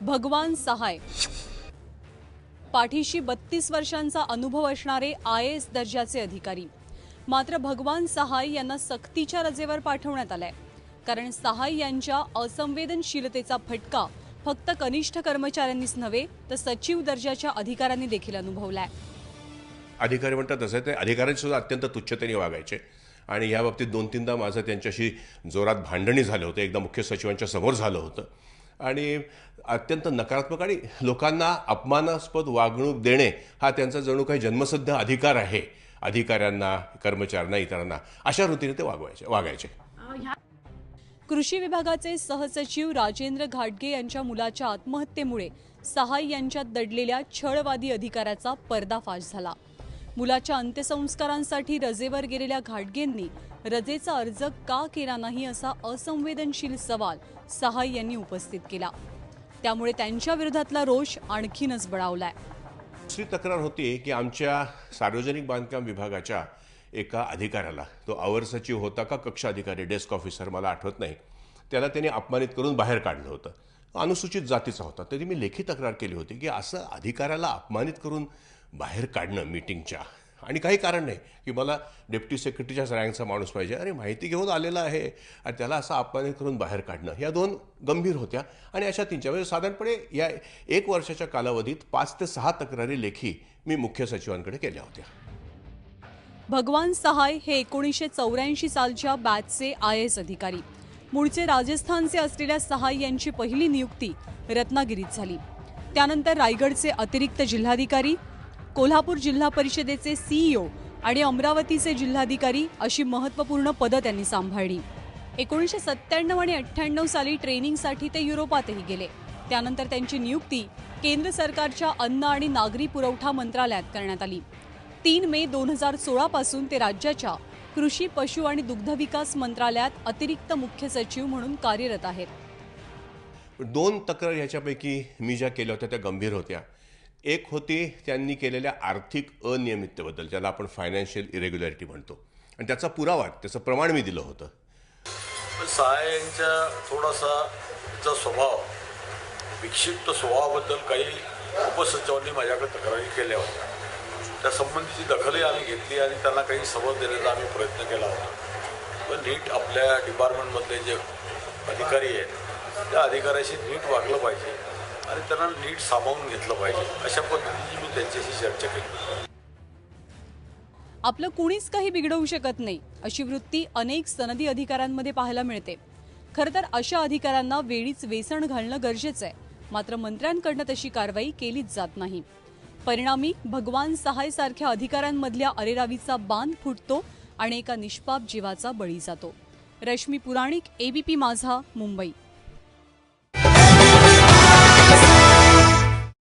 भगवान सहाय पाठीशी 32 वर्षांचा अनुभव असणारे IAS दर्जाचे अधिकारी। मात्र भगवान सहाय यांना सक्तीच्या रजेवर पाठवण्यात आले, कारण सहाय यांच्या असंवेदनशीलतेचा फटका फक्त कनिष्ठ कर्मचाऱ्यांनीच नव्हे तर सचिव दर्जाच्या अधिकाऱ्यांनी देखील अनुभवलाय। अधिकारी म्हणतात तसं ते अधिकाऱ्यांशी सुद्धा अत्यंत तुच्छतेने वागायचे आणि या बाबतीत 2-3दा माझं त्यांच्याशी जोरात भांडणी झालं होतं। एकदा मुख्य सचिवांच्या समोर झालं होतं आणि अत्यंत नकारात्मक आणि लोकांना अपमानास्पद वागणूक देणे हा त्यांचा जणू काही जन्मसिद्ध अधिकार आहे। अधिकाऱ्यांना, कर्मचाऱ्यांना, इतरांना अशा रीतीने ते वागायचे। कृषी विभागाचे सहसचिव राजेंद्र घाटगे यांच्या मुलाच्या आत्महत्येमुळे सहाय यांच्यात दडलेल्या छळवादी अधिकाऱ्याचा पर्दाफाश झाला। मुलाच्या अंत्यसंस्कारांसाठी रजेवर गेलेल्या घाटगेंनी रजेचा अर्ज का केला नाही असा असंवेदनशील सवाल सहाय यांनी उपस्थित केला। त्यामुळे त्यांच्या विरोधातला रोष आणखीनच बळावलाय। दुसरी तक्रार होती की आमच्या सार्वजनिक बांधकाम विभागाच्या एका अधिकाऱ्याला, तो अवर सचिव होता का कक्ष अधिकारी, डेस्क ऑफिसर मला आठवत नाही, त्याला त्यांनी अपमानित करून बाहेर काढलं होतं। अनुसूचित जातीचा होता। तरी मी लेखी तक्रार केली होती की असं अधिकाऱ्याला अपमानित करून बाहेर काढणं मीटिंगच्या, आणि काही कारण नाही की मला डेप्टी सेक्रेटरीच्या रँकचा माणूस पाहिजे, अरे माहिती घेऊन आलेला आहे आणि त्याला असं अपमानित करून बाहेर काढणं, या दोन गंभीर होत्या। आणि अशा तीनच्या म्हणजे साधारणपणे या 1 वर्षाच्या कालावधीत 5 ते 6 तक्रारी लेखी मी मुख्य सचिवांकडे केल्या होत्या। भगवान सहाय हे 1984 सालच्या बॅचचे IAS अधिकारी। मूळचे राजस्थानचे असलेल्या सहाय यांची पहिली नियुक्ती रत्नागिरीत झाली। त्यानंतर रायगडचे अतिरिक्त जिल्हाधिकारी, कोल्हापूर जिल्हा परिषदेचे CEO आणि अमरावतीचे जिल्हाधिकारी अशी महत्त्वपूर्ण पदं त्यांनी सांभाळली। 1997 आणि 98 साली ट्रेनिंगसाठी ते युरोपातही गेले। त्यानंतर त्यांची नियुक्ती केंद्र सरकारच्या अन्न आणि नागरी पुरवठा मंत्रालयात करण्यात आली। 3 मे 2016 पासून ते राज्याच्या कृषी, पशु आणि दुग्धविकास मंत्रालयात अतिरिक्त मुख्य सचिव म्हणून कार्यरत आहेत। 2 तक्रार याच्यापैकी मी ज्या केल्या होत्या त्या गंभीर होत्या। एक होती त्यांनी केलेल्या आर्थिक अनियमिततेबद्दल, ज्याला आपण फायनान्शियल इरेग्युलॅरिटी म्हणतो, आणि त्याचा पुरावा, त्याचं प्रमाण मी दिलं होतं। सहाय यांच्या थोडासा स्वभाव, विक्षिप्त स्वभावाबद्दल काही उपसचिवांनी माझ्याकडे तक्रारी केल्या होत्या। त्या संबंधीची दखलही आम्ही घेतली आणि त्यांना काही सबब देण्याचा आम्ही प्रयत्न केला होता। पण नीट आपल्या डिपार्टमेंटमधले जे अधिकारी आहेत त्या अधिकाऱ्याशी नीट वागलं पाहिजे आणि त्यांना नीट सामावून घेतलं पाहिजे, अशा पद्धतीची मी त्यांच्याशी चर्चा केली। आपलं कुणीच काही बिघडवू शकत नाही अशी वृत्ती अनेक सनदी अधिकाऱ्यांमध्ये पाहायला मिळते। खरं तर अशा अधिकाऱ्यांना वेळीच वेसण घालणं गरजेचं आहे, मात्र मंत्र्यांकडून तशी कारवाई केलीच जात नाही। परिणामी भगवान सहाय सारख्या अधिकाऱ्यांमधल्या अरेरावीचा बांध फुटतो आणि एका निष्पाप जीवाचा बळी जातो। रश्मी पुराणिक, ABP माझा, मुंबई।